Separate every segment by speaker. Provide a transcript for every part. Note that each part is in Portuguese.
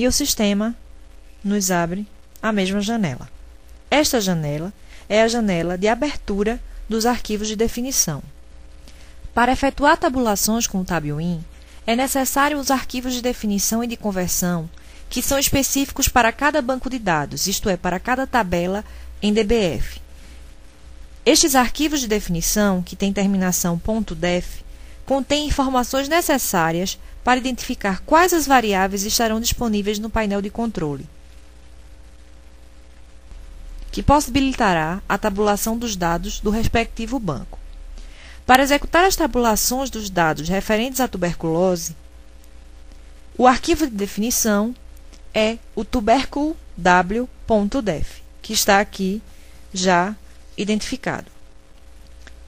Speaker 1: e o sistema nos abre a mesma janela. Esta janela é a janela de abertura dos arquivos de definição. Para efetuar tabulações com o TabWin, é necessário os arquivos de definição e de conversão que são específicos para cada banco de dados, isto é, para cada tabela em DBF. Estes arquivos de definição, que têm terminação .def, contêm informações necessárias para identificar quais as variáveis estarão disponíveis no painel de controle, que possibilitará a tabulação dos dados do respectivo banco. Para executar as tabulações dos dados referentes à tuberculose, o arquivo de definição é o tuberculw.def, que está aqui já identificado.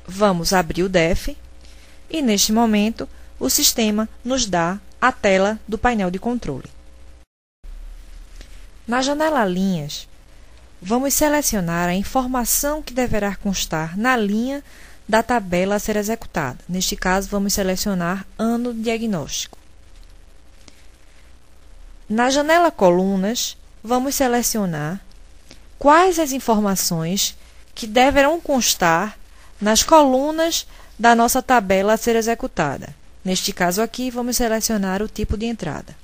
Speaker 1: Vamos abrir o def e, neste momento, o sistema nos dá a tela do painel de controle. Na janela Linhas, vamos selecionar a informação que deverá constar na linha da tabela a ser executada. Neste caso, vamos selecionar ano de diagnóstico. Na janela Colunas, vamos selecionar quais as informações que deverão constar nas colunas da nossa tabela a ser executada. Neste caso aqui, vamos selecionar o tipo de entrada.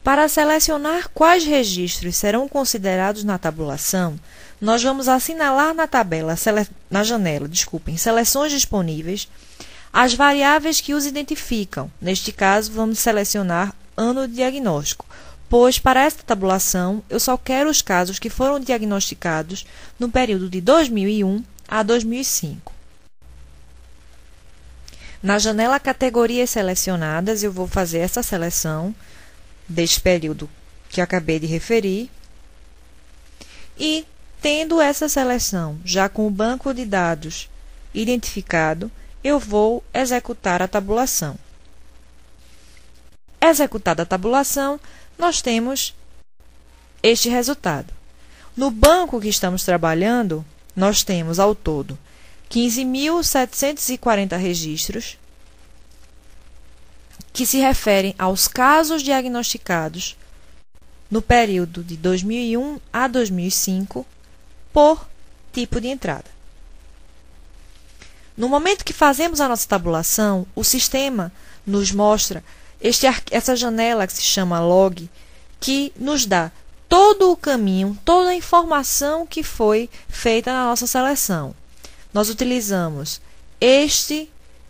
Speaker 1: Para selecionar quais registros serão considerados na tabulação, nós vamos assinalar na janela Seleções disponíveis, as variáveis que os identificam. Neste caso, vamos selecionar ano de diagnóstico, pois para esta tabulação eu só quero os casos que foram diagnosticados no período de 2001 a 2005. Na janela Categorias selecionadas, eu vou fazer essa seleção deste período que acabei de referir e, tendo essa seleção já com o banco de dados identificado, eu vou executar a tabulação. Executada a tabulação, nós temos este resultado. No banco que estamos trabalhando, nós temos ao todo 15.740 registros que se referem aos casos diagnosticados no período de 2001 a 2005 por tipo de entrada. No momento que fazemos a nossa tabulação, o sistema nos mostra essa janela que se chama log, que nos dá todo o caminho, toda a informação que foi feita na nossa seleção. Nós utilizamos este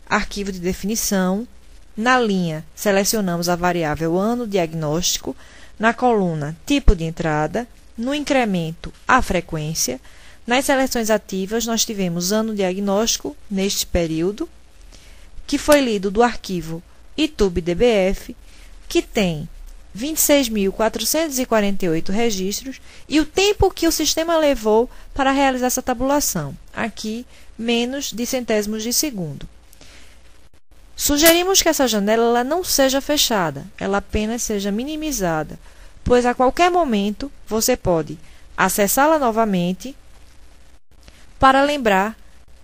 Speaker 1: arquivo de definição. Na linha, selecionamos a variável ano diagnóstico, na coluna tipo de entrada, no incremento a frequência. Nas seleções ativas, nós tivemos ano diagnóstico neste período, que foi lido do arquivo itub.dbf, que tem 26.448 registros, e o tempo que o sistema levou para realizar essa tabulação, aqui menos de centésimos de segundo. Sugerimos que essa janela ela não seja fechada, ela apenas seja minimizada, pois a qualquer momento você pode acessá-la novamente para lembrar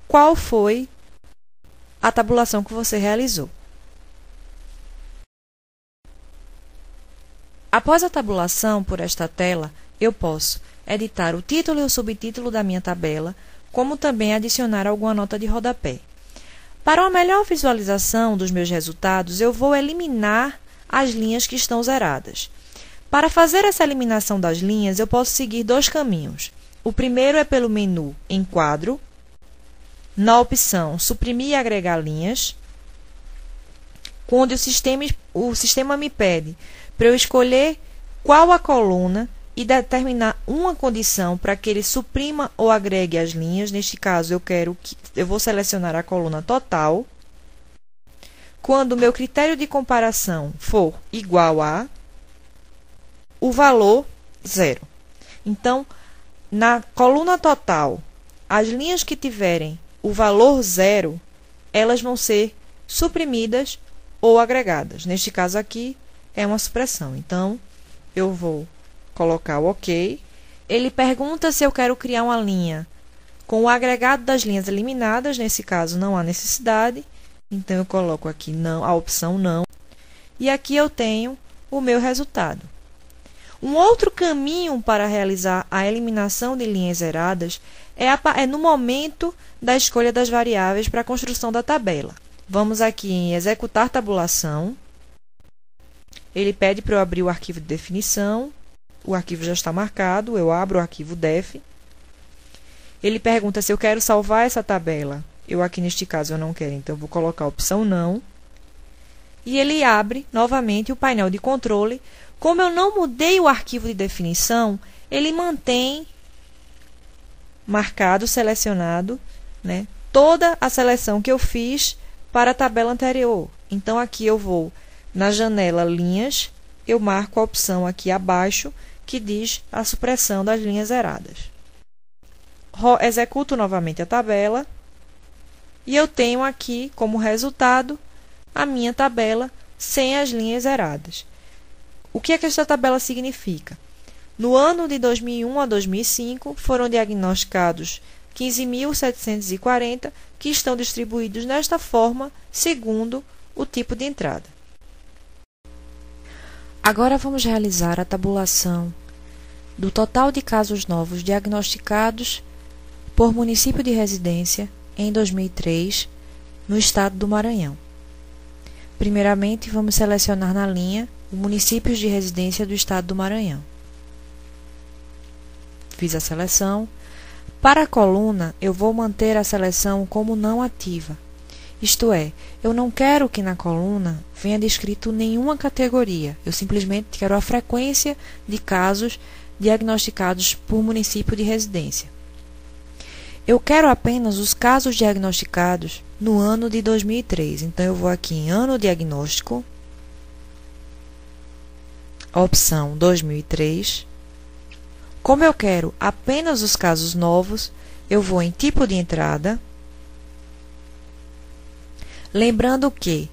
Speaker 1: qual foi a tabulação que você realizou. Após a tabulação por esta tela, eu posso editar o título e o subtítulo da minha tabela, como também adicionar alguma nota de rodapé. Para uma melhor visualização dos meus resultados, eu vou eliminar as linhas que estão zeradas. Para fazer essa eliminação das linhas, eu posso seguir dois caminhos. O primeiro é pelo menu em quadro, na opção Suprimir e agregar linhas, onde o sistema me pede para eu escolher qual a coluna e determinar uma condição para que ele suprima ou agregue as linhas. Neste caso, eu vou selecionar a coluna total. Quando o meu critério de comparação for igual a o valor 0. Então, na coluna total, as linhas que tiverem o valor 0, elas vão ser suprimidas ou agregadas. Neste caso aqui, é uma supressão. Então, eu vou colocar o OK. Ele pergunta se eu quero criar uma linha com o agregado das linhas eliminadas. Nesse caso, não há necessidade. Então, eu coloco aqui não, a opção não. E aqui eu tenho o meu resultado. Um outro caminho para realizar a eliminação de linhas zeradas é no momento da escolha das variáveis para a construção da tabela. Vamos aqui em executar tabulação. Ele pede para eu abrir o arquivo de definição. O arquivo já está marcado, eu abro o arquivo def. Ele pergunta se eu quero salvar essa tabela. Eu aqui neste caso eu não quero, então eu vou colocar a opção não. E ele abre novamente o painel de controle. Como eu não mudei o arquivo de definição, ele mantém marcado, selecionado, né, toda a seleção que eu fiz para a tabela anterior. Então, aqui eu vou na janela Linhas, eu marco a opção aqui abaixo, que diz a supressão das linhas zeradas. Executo novamente a tabela e eu tenho aqui como resultado a minha tabela sem as linhas zeradas. O que é que esta tabela significa? No ano de 2001 a 2005, foram diagnosticados 15.740 que estão distribuídos nesta forma, segundo o tipo de entrada. Agora vamos realizar a tabulação do total de casos novos diagnosticados por município de residência em 2003, no estado do Maranhão. Primeiramente, vamos selecionar na linha os municípios de residência do estado do Maranhão. Fiz a seleção. Para a coluna, eu vou manter a seleção como não ativa. Isto é, eu não quero que na coluna venha descrito nenhuma categoria. Eu simplesmente quero a frequência de casos diagnosticados por município de residência. Eu quero apenas os casos diagnosticados no ano de 2003. Então, eu vou aqui em Ano Diagnóstico, opção 2003. Como eu quero apenas os casos novos, eu vou em Tipo de Entrada. Lembrando que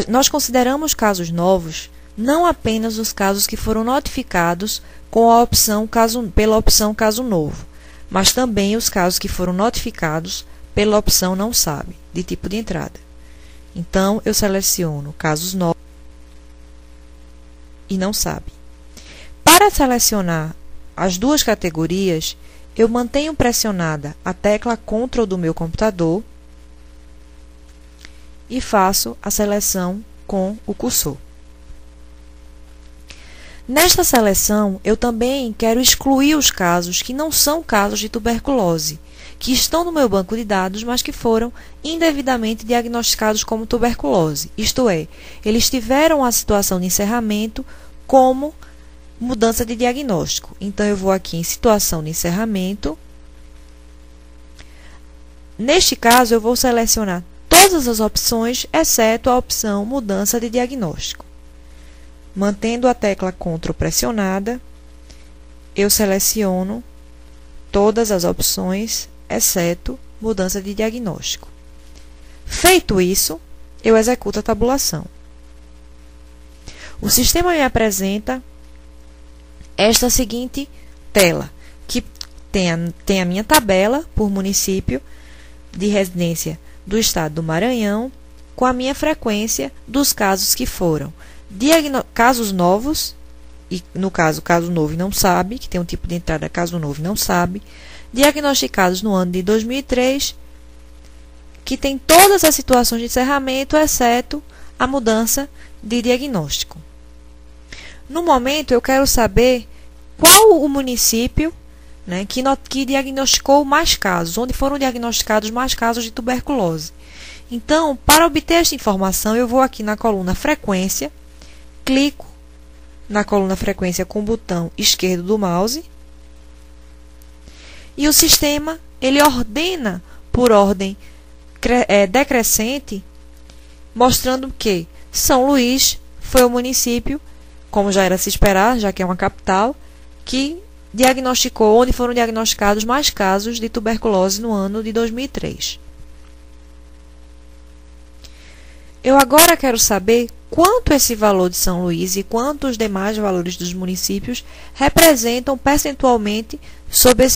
Speaker 1: nós consideramos casos novos não apenas os casos que foram notificados com a opção pela opção Caso Novo, mas também os casos que foram notificados pela opção Não Sabe, de tipo de entrada. Então, eu seleciono casos novos e Não Sabe. Para selecionar as duas categorias, eu mantenho pressionada a tecla Ctrl do meu computador e faço a seleção com o cursor. Nesta seleção, eu também quero excluir os casos que não são casos de tuberculose, que estão no meu banco de dados, mas que foram indevidamente diagnosticados como tuberculose. Isto é, eles tiveram a situação de encerramento como mudança de diagnóstico. Então, eu vou aqui em situação de encerramento. Neste caso, eu vou selecionar todas as opções, exceto a opção mudança de diagnóstico. Mantendo a tecla Ctrl pressionada, eu seleciono todas as opções, exceto mudança de diagnóstico. Feito isso, eu executo a tabulação. O sistema me apresenta esta seguinte tela, que tem a minha tabela por município de residência do estado do Maranhão, com a minha frequência dos casos que foram casos novos, e no caso, caso novo e não sabe, que tem um tipo de entrada caso novo e não sabe, diagnosticados no ano de 2003, que tem todas as situações de encerramento, exceto a mudança de diagnóstico. No momento, eu quero saber qual o município, né, que diagnosticou mais casos, onde foram diagnosticados mais casos de tuberculose. Então, para obter esta informação, eu vou aqui na coluna Frequência, clico na coluna Frequência com o botão esquerdo do mouse e o sistema ele ordena por ordem decrescente, mostrando que São Luís foi o município, como já era se esperar, já que é uma capital, que diagnosticou, onde foram diagnosticados mais casos de tuberculose no ano de 2003. Eu agora quero saber quanto esse valor de São Luís e quanto os demais valores dos municípios representam percentualmente sobre esse